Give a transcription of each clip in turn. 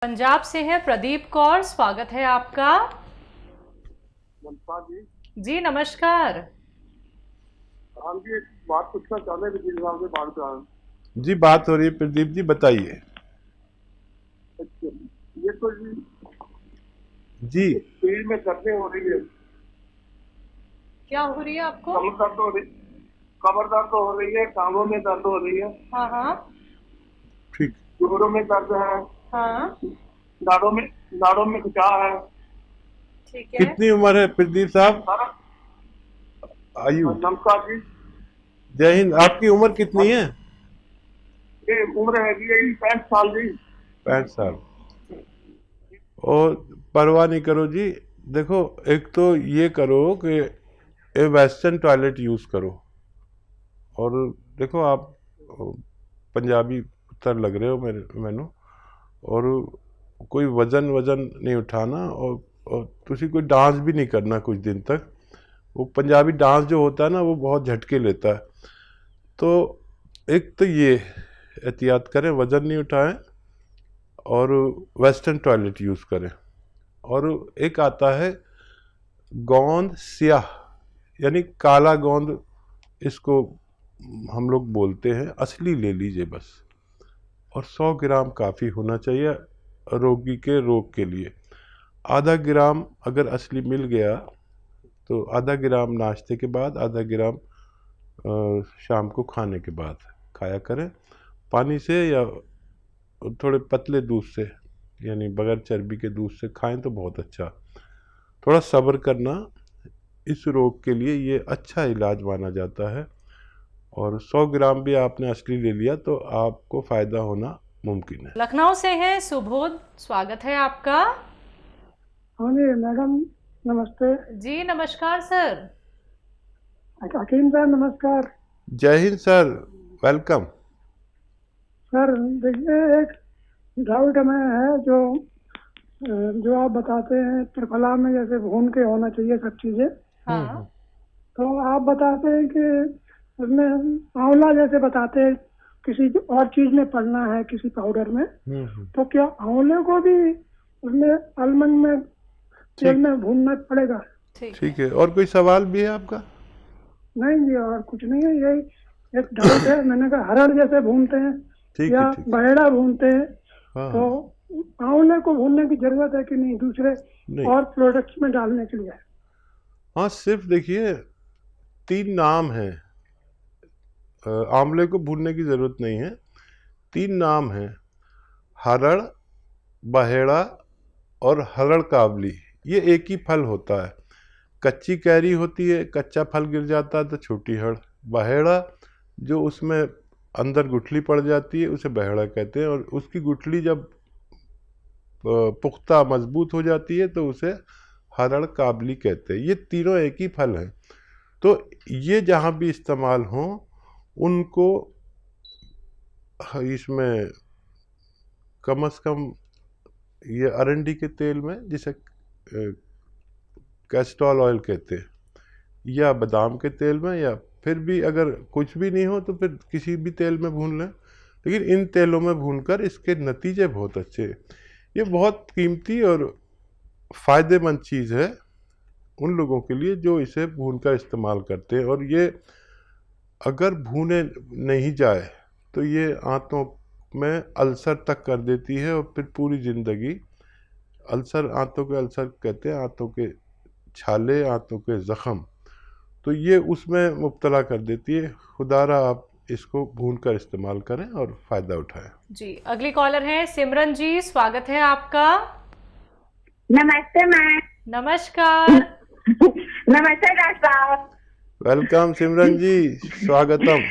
पंजाब से है प्रदीप कौर, स्वागत है आपका। नमस्कार जी। जी नमस्कार। हम जी एक बात पूछना चाहते हैं कि साहब से बात कर रहे हैं। जी बात हो रही है प्रदीप जी, बताइए। अच्छा, ये तो जी पेट में दर्द हो रही है। क्या हो रही है आपको? कमर दर्द हो रही, कमर दर्द हो रही है, टांगों में दर्द हो रही है, हाँ हाँ ठीक। जोड़ों में दर्द है, हाँ, नाड़ों में खिंचाव है। ठीक है। कितनी उम्र है प्रदीप साहब? सारा आयु। नमस्कार जी। जय हिंद। आपकी उम्र कितनी है? ये उम्र है जी 65 साल जी। 65 साल। और परवाह नहीं करो जी। देखो, एक तो ये करो कि ये वेस्टर्न टॉयलेट यूज़ करो। और देखो, आप पंजाबी पुत्र लग रहे हो मैनू। और कोई वजन नहीं उठाना, और तुसी कोई डांस भी नहीं करना कुछ दिन तक। वो पंजाबी डांस जो होता है ना, वो बहुत झटके लेता है। तो एक तो ये एहतियात करें, वज़न नहीं उठाएं और वेस्टर्न टॉयलेट यूज़ करें। और एक आता है गोंद स्याह, यानी काला गोंद, इसको हम लोग बोलते हैं, असली ले लीजिए बस। और 100 ग्राम काफ़ी होना चाहिए रोगी के रोग के लिए। आधा ग्राम अगर असली मिल गया तो आधा ग्राम नाश्ते के बाद, आधा ग्राम शाम को खाने के बाद खाया करें, पानी से या थोड़े पतले दूध से, यानी बगैर चर्बी के दूध से खाएं तो बहुत अच्छा। थोड़ा सब्र करना, इस रोग के लिए ये अच्छा इलाज माना जाता है। और 100 ग्राम भी आपने असली ले लिया तो आपको फ़ायदा होना मुमकिन है। लखनऊ से है सुबोध, स्वागत है आपका। हाँ जी मैडम, नमस्ते। जी नमस्कार सर। हकीम सर नमस्कार। जय हिंद सर, वेलकम। सर देखिए, एक डाउट में है जो आप बताते हैं त्रिफला में जैसे भून के होना चाहिए सब चीजें, हाँ तो आप बताते हैं कि उसमें आंवला जैसे बताते हैं किसी और चीज में पड़ना है, किसी पाउडर में, तो क्या आंवले को भी उसमें आलमंड में तेल में भूनना पड़ेगा? ठीक है। और कोई सवाल भी है आपका? नहीं जी, और कुछ नहीं है, यही एक डाउट है। मैंने कहा हरड़ जैसे भूनते हैं ठीक या है, ठीक। बहेड़ा भूनते हैं, हाँ तो आंवले को भूनने की जरूरत है कि नहीं दूसरे नहीं। और प्रोडक्ट्स में डालने के लिए? हाँ, सिर्फ देखिए 3 नाम हैं। आंवले को भूनने की ज़रूरत नहीं है। 3 नाम हैं: हरड़, बहेड़ा और हरड़ काबली। ये एक ही फल होता है। कच्ची कैरी होती है, कच्चा फल गिर जाता है तो छोटी हड़। बहेड़ा जो उसमें अंदर गुठली पड़ जाती है उसे बहेड़ा कहते हैं, और उसकी गुठली जब पुख्ता मजबूत हो जाती है तो उसे हरड़ काबली कहते हैं। ये तीनों एक ही फल हैं। तो ये जहाँ भी इस्तेमाल हों उनको इसमें कम से कम ये अरंडी के तेल में, जिसे कैस्ट्रॉल ऑयल कहते हैं, या बादाम के तेल में, या फिर भी अगर कुछ भी नहीं हो तो फिर किसी भी तेल में भून लें। लेकिन इन तेलों में भूनकर इसके नतीजे बहुत अच्छे हैं। ये बहुत कीमती और फ़ायदेमंद चीज़ है उन लोगों के लिए जो इसे भूनकर इस्तेमाल करते हैं। और ये अगर भूने नहीं जाए तो ये आंतों में अल्सर तक कर देती है, और फिर पूरी ज़िंदगी अल्सर, आंतों के अल्सर कहते हैं, आंतों के छाले, आंतों के ज़ख़म, तो ये उसमें मुब्तला कर देती है। खुदारा आप इसको भूनकर इस्तेमाल करें और फ़ायदा उठाएं। जी, अगली कॉलर है सिमरन जी, स्वागत है आपका। नमस्ते मैम। नमस्कार। नमस्ते डॉक्टर साहब। वेलकम सिमरन जी, स्वागतम।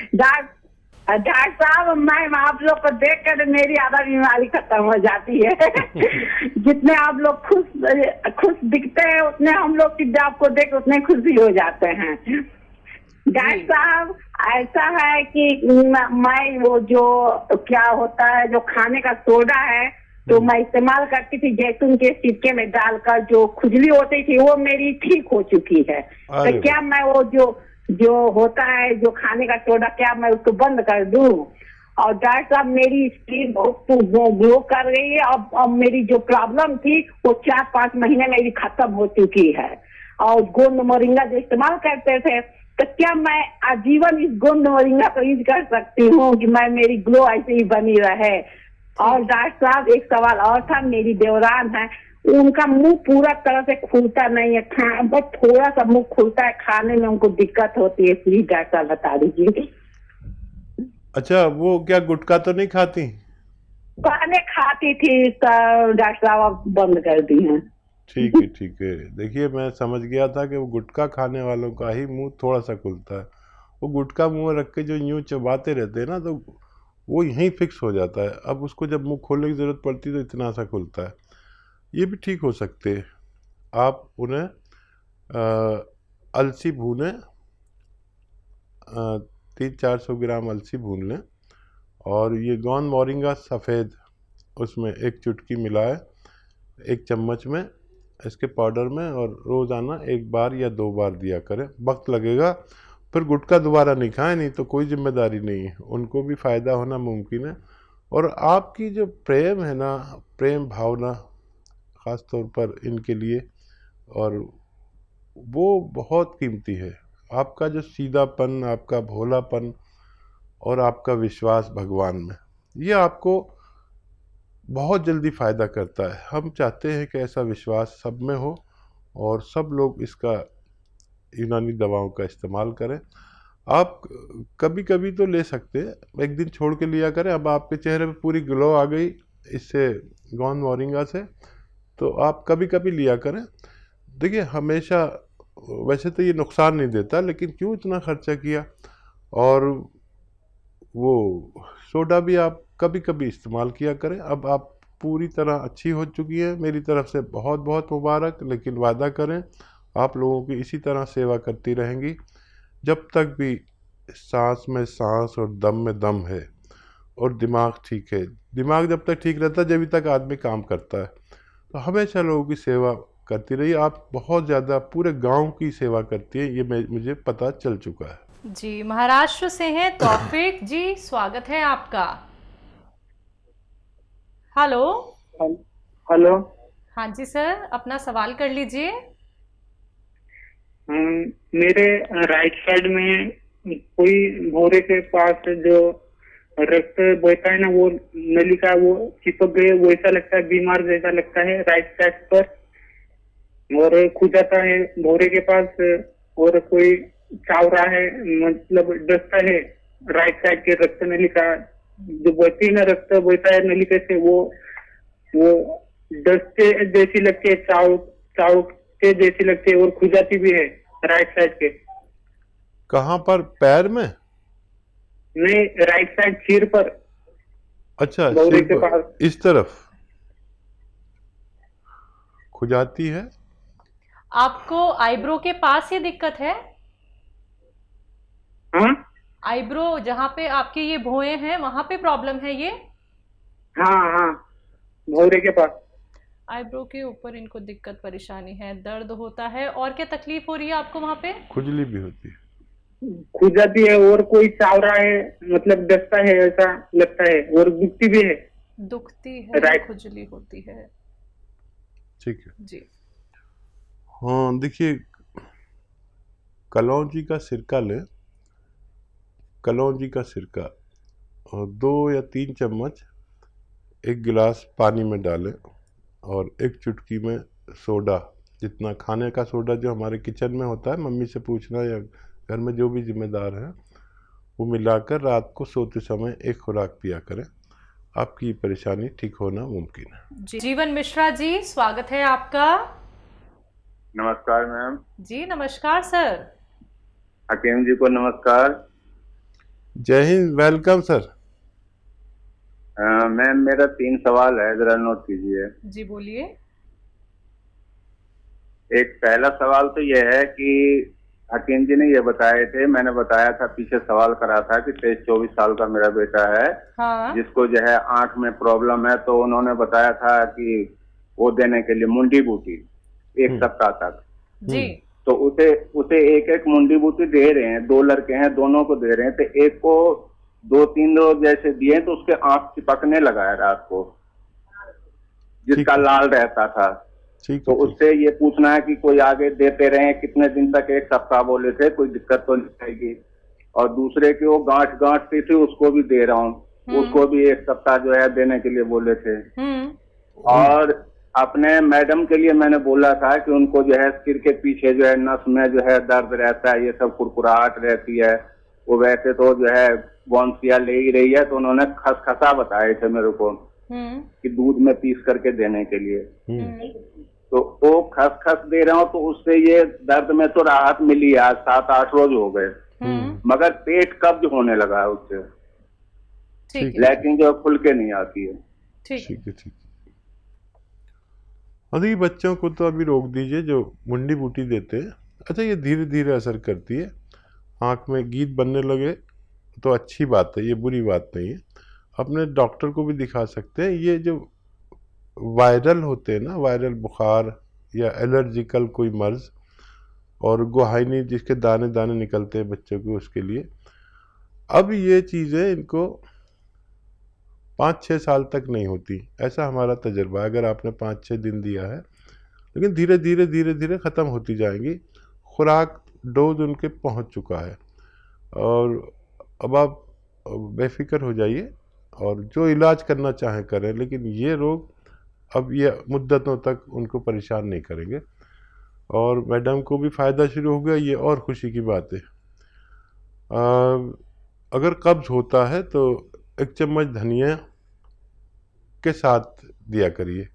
डॉक्टर साहब, मैम आप लोग को देख कर मेरी आधा बीमारी खत्म हो जाती है। जितने आप लोग खुश दिखते हैं उतने हम लोग की आपको देख उतने खुश भी हो जाते हैं। डॉक्टर साहब, ऐसा है कि मैं वो जो क्या होता है जो खाने का सोडा है तो मैं इस्तेमाल करती थी, जैतून के सिरके में डालकर, जो खुजली होती थी वो मेरी ठीक हो चुकी है। तो क्या मैं वो जो होता है जो खाने का सोडा, क्या मैं उसको बंद कर दूं? और डॉक्टर साहब मेरी स्किन बहुत ग्लो कर रही है। अब मेरी जो प्रॉब्लम थी वो 4-5 महीने मेरी खत्म हो चुकी है। और गोंद मोरिंगा जो इस्तेमाल करते थे, तो क्या मैं आजीवन इस गोंद मोरिंगा को यूज कर सकती हूँ कि मेरी ग्लो ऐसे ही बनी रहे? और डॉक्टर साहब एक सवाल और था, मेरी देवरान है, उनका मुंह पूरा तरह से खुलता नहीं है, बस थोड़ा सा मुंह खुलता है, खाने में उनको दिक्कत होती है, प्लीज डॉक्टर साहब बता दीजिए। अच्छा, वो क्या गुटखा तो नहीं खाती? पहले खाती थी तो डॉक्टर साहब अब बंद कर दी है। ठीक है, ठीक है। देखिए, मैं समझ गया था कि वो गुटखा खाने वालों का ही मुंह थोड़ा सा खुलता है। वो गुटखा मुंह रख के जो यूं चबाते रहते हैं ना, तो वो यहीं फिक्स हो जाता है। अब उसको जब मुंह खोलने की ज़रूरत पड़ती है तो इतना सा खुलता है। ये भी ठीक हो सकते हैं। आप उन्हें अलसी भूनें, 300-400 ग्राम अलसी भून लें, और ये गोंद मोरिंगा सफ़ेद उसमें 1 चुटकी मिलाए 1 चम्मच में इसके पाउडर में, और रोज़ाना 1 बार या 2 बार दिया करें। वक्त लगेगा, फिर गुटखा दोबारा नहीं खाएं, नहीं तो कोई जिम्मेदारी नहीं है, उनको भी फ़ायदा होना मुमकिन है। और आपकी जो प्रेम है ना, प्रेम भावना ख़ास तौर पर इनके लिए, और वो बहुत कीमती है। आपका जो सीधापन, आपका भोलापन और आपका विश्वास भगवान में, ये आपको बहुत जल्दी फ़ायदा करता है। हम चाहते हैं कि ऐसा विश्वास सब में हो और सब लोग इसका यूनानी दवाओं का इस्तेमाल करें। आप कभी कभी तो ले सकते हैं, 1 दिन छोड़ के लिया करें। अब आपके चेहरे पे पूरी ग्लो आ गई इससे, गोंद मोरिंगा से, तो आप कभी कभी लिया करें। देखिए, हमेशा वैसे तो ये नुकसान नहीं देता, लेकिन क्यों इतना खर्चा किया। और वो सोडा भी आप कभी कभी इस्तेमाल किया करें। अब आप पूरी तरह अच्छी हो चुकी है, मेरी तरफ से बहुत बहुत मुबारक। लेकिन वादा करें, आप लोगों की इसी तरह सेवा करती रहेंगी जब तक भी सांस में सांस और दम में दम है और दिमाग ठीक है। दिमाग जब तक ठीक रहता है, जब तक आदमी काम करता है। तो हमेशा लोगों की सेवा करती रहिए। आप बहुत ज़्यादा पूरे गांव की सेवा करती है, ये मुझे पता चल चुका है। जी, महाराष्ट्र से हैं तौफीक जी, स्वागत है आपका। हेलो। हेलो। हाँ जी सर, अपना सवाल कर लीजिए। मेरे राइट साइड में कोई भौरे के पास जो रक्त बहता है ना, वो नली का वो चिपक गए, वो ऐसा लगता है, बीमार जैसा लगता है राइट साइड पर, और खुद जाता है भौरे के पास, और कोई चावरा है, मतलब डसता है राइट साइड के रक्त नली का, जो बहती है ना, रक्त बहता है नली से, वो डसते जैसी लगती है, चाव के जैसी लगती है, और खुजाती भी है राइट साइड के। कहाँ पर? पैर में? नहीं, राइट साइड सिर पर। अच्छा, भौरे सिर के पर, पास इस तरफ खुजाती है। आपको आईब्रो के पास ये दिक्कत है? हाँ आईब्रो जहाँ पे आपके ये भौएं हैं, वहां पे प्रॉब्लम है ये? हाँ, भौरे के पास। आईब्रो के ऊपर इनको दिक्कत परेशानी है, दर्द होता है, और क्या तकलीफ हो रही है आपको वहां पे? खुजली भी होती है। खुजाती है, और कोई चावरा है, मतलब डसता है ऐसा लगता है, और दुखती भी है। दुखती है, राइट। खुजली होती है। ठीक है जी। हाँ, देखिए, कलौंजी का सिरका लें। कलौंजी का सिरका और 2 या 3 चम्मच 1 गिलास पानी में डालें, और 1 चुटकी में सोडा, जितना खाने का सोडा जो हमारे किचन में होता है, मम्मी से पूछना या घर में जो भी जिम्मेदार हैं, वो मिलाकर रात को सोते समय 1 खुराक पिया करें। आपकी परेशानी ठीक होना मुमकिन है। जीवन मिश्रा जी, स्वागत है आपका। नमस्कार मैम। जी नमस्कार सर। हकीम जी को नमस्कार। जय हिंद, वेलकम सर। मैम, मेरा 3 सवाल है, जरा नोट कीजिए। जी बोलिए। एक पहला सवाल तो यह है कि हकीम जी ने ये बताए थे, मैंने बताया था, पीछे सवाल करा था कि 23-24 साल का मेरा बेटा है, हाँ। जिसको जो है आंख में प्रॉब्लम है। तो उन्होंने बताया था कि वो देने के लिए मुंडी बूटी 1 सप्ताह तक। जी। तो उसे 1-1 मुंडी बूटी दे रहे हैं। 2 लड़के हैं, दोनों को दे रहे हैं। तो एक को 2-3 रोज जैसे दिए तो उसके आंख चिपकने लगा है रात को, जिसका लाल रहता था। तो उससे ये पूछना है कि कोई आगे देते रहे, कितने दिन तक? 1 सप्ताह बोले थे, कोई दिक्कत तो नहीं आएगी। और दूसरे की वो गांठ सी थी, उसको भी दे रहा हूँ, उसको भी 1 सप्ताह जो है देने के लिए बोले थे। और अपने मैडम के लिए मैंने बोला था कि उनको जो है सिर के पीछे जो है नस में जो है दर्द रहता है, ये सब कुरकुराहट रहती है। वो वैसे तो जो है बॉन्सिया ले ही रही है, तो उन्होंने खसखसा बताए थे मेरे को कि दूध में पीस करके देने के लिए। तो वो खसखस दे रहा हूँ, तो उससे ये दर्द में तो राहत मिली। आज 7-8 रोज हो गए, मगर पेट कब्ज होने लगा है उससे, लेकिन जो खुल के नहीं आती है। ठीक है। अभी बच्चों को तो अभी रोक दीजिए जो मुंडी बूटी देते हैं। अच्छा, ये धीरे धीरे असर करती है, आँख में गीत बनने लगे तो अच्छी बात है, ये बुरी बात नहीं है। अपने डॉक्टर को भी दिखा सकते हैं। ये जो वायरल होते हैं ना, वायरल बुखार या एलर्जिकल कोई मर्ज, और गुहाइनी जिसके दाने दाने निकलते हैं बच्चों को, उसके लिए अब ये चीज़ें इनको 5-6 साल तक नहीं होती, ऐसा हमारा तजर्बा। अगर आपने 5-6 दिन दिया है, लेकिन धीरे धीरे ख़त्म होती जाएंगी। खुराक डोज उनके पहुंच चुका है, और अब आप बेफिक्र हो जाइए और जो इलाज करना चाहें करें, लेकिन ये रोग अब ये मुद्दतों तक उनको परेशान नहीं करेंगे। और मैडम को भी फ़ायदा शुरू हो गया, ये और खुशी की बात है। अगर कब्ज़ होता है तो 1 चम्मच धनिया के साथ दिया करिए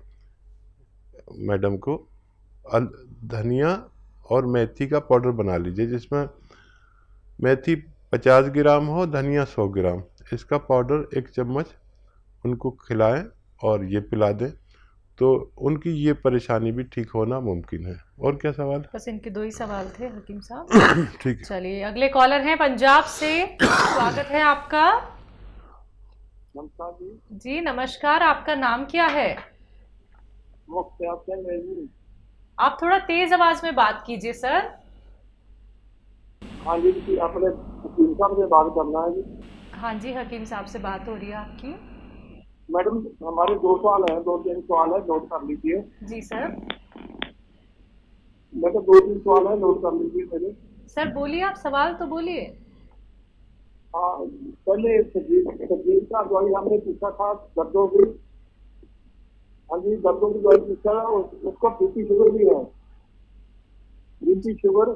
मैडम को। धनिया और मेथी का पाउडर बना लीजिए, जिसमें मेथी 50 ग्राम हो, धनिया 100 ग्राम, इसका पाउडर 1 चम्मच उनको खिलाएं और ये पिला दें, तो उनकी ये परेशानी भी ठीक होना मुमकिन है। और क्या सवाल? बस इनके 2 ही सवाल थे हकीम साहब। ठीक है, चलिए अगले कॉलर हैं पंजाब से। स्वागत है आपका। नमस्कार जी नमस्कार, आपका नाम क्या है? आप थोड़ा तेज आवाज में बात कीजिए सर। हाँ जी, अपने हकीम साहब से बात करना है जी। हाँ जी, हकीम साहब से बात हो रही है आपकी। मैडम, हमारे 2 सवाल हैं, 2-3 सवाल है, नोट कर लीजिए। जी सर। मैडम 2-3 सवाल है, नोट कर लीजिए मेरे। सर बोलिए, आप सवाल तो बोलिए। हाँ, पहले सजीव का दवाई हमने पूछा था, दर्दों की। हाँ जी, दर्दों की दवाई पूछा है, उसको बीपी शुगर भी है, बीपी शुगर,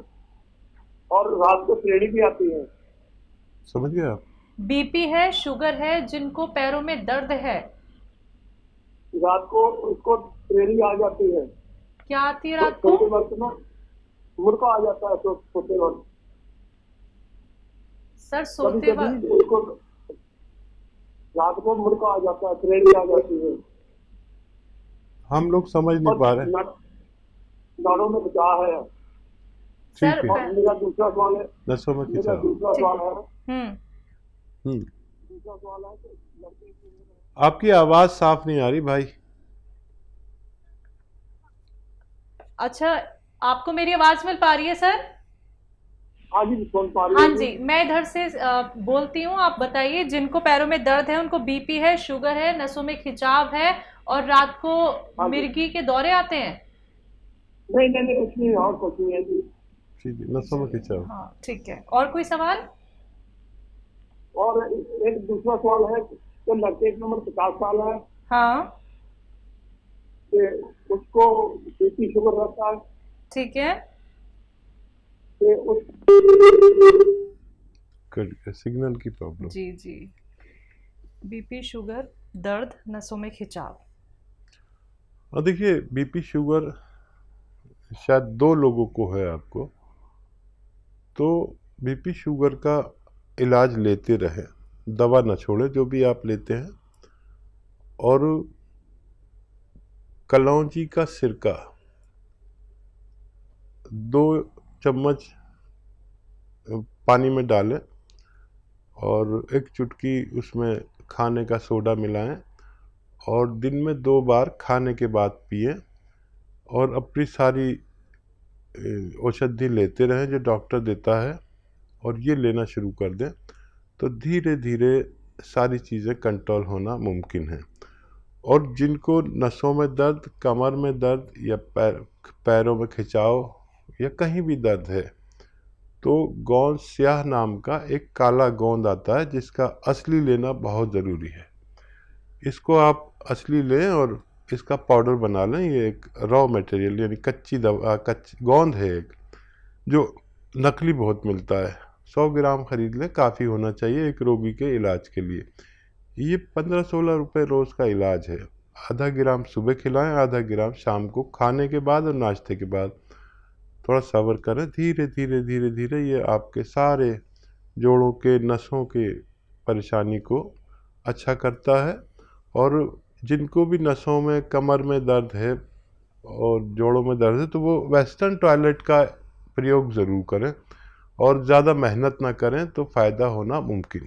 और रात को श्रेणी भी आती है। समझ गए आप? बीपी है, शुगर है, जिनको पैरों में दर्द है, रात को उसको श्रेणी आ जाती है। क्या आती है रात को? सोते वक्त में मुड़का आ जाता है, सोते वक्त। सर सोते वक्त उसको रात को मुड़का आ जाता है, श्रेणी आ जाती है। हम लोग समझ नहीं पा रहे। नाड़ों में बचाव है। सर मेरा दूसरा सवाल है, नसों में मेरा खिंचाव। दूसरा सवाल है, हम्म दूसरा सवाल है कि आपकी आवाज साफ नहीं आ रही भाई। अच्छा, आपको मेरी आवाज मिल पा रही है सर? हाँ जी, सुन पा रही हाँ हूँ। जी, मैं इधर से बोलती हूँ। आप बताइए, जिनको पैरों में दर्द है, उनको बीपी है, शुगर है, नसों में खिंचाव है, और रात को मिर्गी के दौरे आते हैं? नहीं, कुछ नहीं, और कुछ नहीं है जी। ठीक है, नसों में खिंचाव। हाँ ठीक है। और कोई सवाल? और एक दूसरा सवाल है कि लड़के की उम्र 50 साल है, हाँ कि उसको बीपी शुगर रहता है, ठीक है। कि उस सिग्नल की प्रॉब्लम। जी जी, बीपी, शुगर, दर्द, नसों में खिंचाव। और देखिए, बीपी शुगर शायद 2 लोगों को है आपको, तो बीपी शुगर का इलाज लेते रहें, दवा न छोड़ें जो भी आप लेते हैं। और कलौंजी का सिरका 2 चम्मच पानी में डालें और 1 चुटकी उसमें खाने का सोडा मिलाएं, और दिन में 2 बार खाने के बाद पिएं, और अपनी सारी औषधि लेते रहें जो डॉक्टर देता है, और ये लेना शुरू कर दें। तो धीरे धीरे सारी चीज़ें कंट्रोल होना मुमकिन है। और जिनको नसों में दर्द, कमर में दर्द या पैरों में खिंचाव या कहीं भी दर्द है, तो गोंद स्याह नाम का एक काला गोंद आता है जिसका असली लेना बहुत ज़रूरी है। इसको आप असली लें और इसका पाउडर बना लें। ये एक रॉ मटेरियल यानी कच्ची गोंद है एक, जो नकली बहुत मिलता है। 100 ग्राम खरीद लें, काफ़ी होना चाहिए एक रोगी के इलाज के लिए। ये 15-16 रुपये रोज़ का इलाज है। आधा ग्राम सुबह खिलाएं, आधा ग्राम शाम को खाने के बाद और नाश्ते के बाद। थोड़ा सब्र करें, धीरे धीरे धीरे धीरे ये आपके सारे जोड़ों के नसों के परेशानी को अच्छा करता है। और जिनको भी नसों में, कमर में दर्द है और जोड़ों में दर्द है, तो वो वेस्टर्न टॉयलेट का प्रयोग ज़रूर करें और ज़्यादा मेहनत ना करें, तो फ़ायदा होना मुमकिन है।